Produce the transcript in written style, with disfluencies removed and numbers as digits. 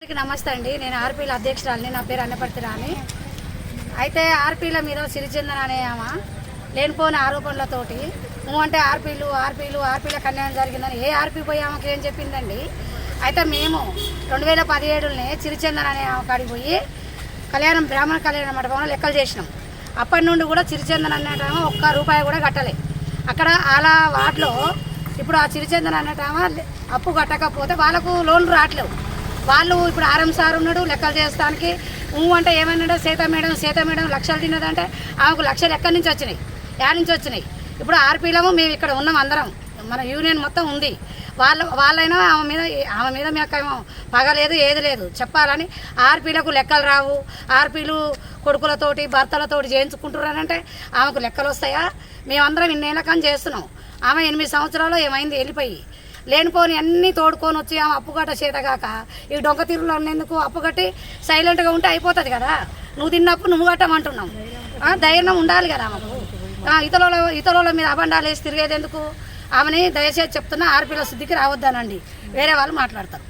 నమస్తే అండి. నేను ఆర్పీల అధ్యక్షురాలిని. నా పేరు అన్నపర్తి రాణి. అయితే ఆర్పీల మీద సిరిచందన అనే ఆమె లేనిపోని ఆరోపణలతోటి అంటే ఆర్పీల కన్యాయం జరిగిందని ఏ ఆర్పీ పోయి ఆమెకి ఏం చెప్పిందండి. అయితే మేము 2017 సిరిచందన అనే ఆమె కాడికి పోయి బ్రాహ్మణ కళ్యాణ మండపంలో లెక్కలు చేసినాం. అప్పటి నుండి కూడా సిరిచందన అనేటామా ఒక్క రూపాయి కూడా కట్టలే. అక్కడ అలా వాటిలో ఇప్పుడు ఆ సిరిచందన అనేటామా అప్పు కట్టకపోతే వాళ్ళకు లోన్లు రావట్లేవు. వాళ్ళు ఇప్పుడు ఆర్ఎం సార్ ఉన్నాడు లెక్కలు చేస్తానికి అంటే ఏమన్నాడు సీత మేడం లక్షలు తిన్నదంటే ఆమెకు లక్షలు ఎక్కడి నుంచి వచ్చినాయి, యాడ్ నుంచి వచ్చినాయి. ఇప్పుడు ఆర్పీలము మేము ఇక్కడ ఉన్నాం, అందరం మన యూనియన్ మొత్తం ఉంది. వాళ్ళైనా ఆమె మీద మేమేమో పగలేదు ఏది లేదు చెప్పాలని. ఆర్పీలకు లెక్కలు రావు, ఆర్పీలు కొడుకులతోటి భర్తలతోటి చేయించుకుంటున్నారంటే ఆమెకు లెక్కలు వస్తాయా? మేమందరం ఇన్నేళ్ళ కానీ చేస్తున్నాం. ఆమె 8 సంవత్సరాలు ఏమైంది వెళ్ళిపోయి లేనిపోని అన్నీ తోడుకొని వచ్చి ఆమె అప్పుగట్ట చేతగాక ఈ డొంక తీరులో ఉన్నందుకు అప్పుగట్టి సైలెంట్గా ఉంటే అయిపోతుంది కదా. నువ్వు తిన్నప్పుడు నువ్వు కట్టమంటున్నావు. ధైర్యం ఉండాలి కదా ఆమెకు. ఇతరుల మీద అబండాలు వేసి తిరిగేది ఎందుకు? ఆమెని దయచేసి చెప్తున్నా ఆర్పీల శుద్ధికి రావద్దనండి. వేరే వాళ్ళు మాట్లాడతారు.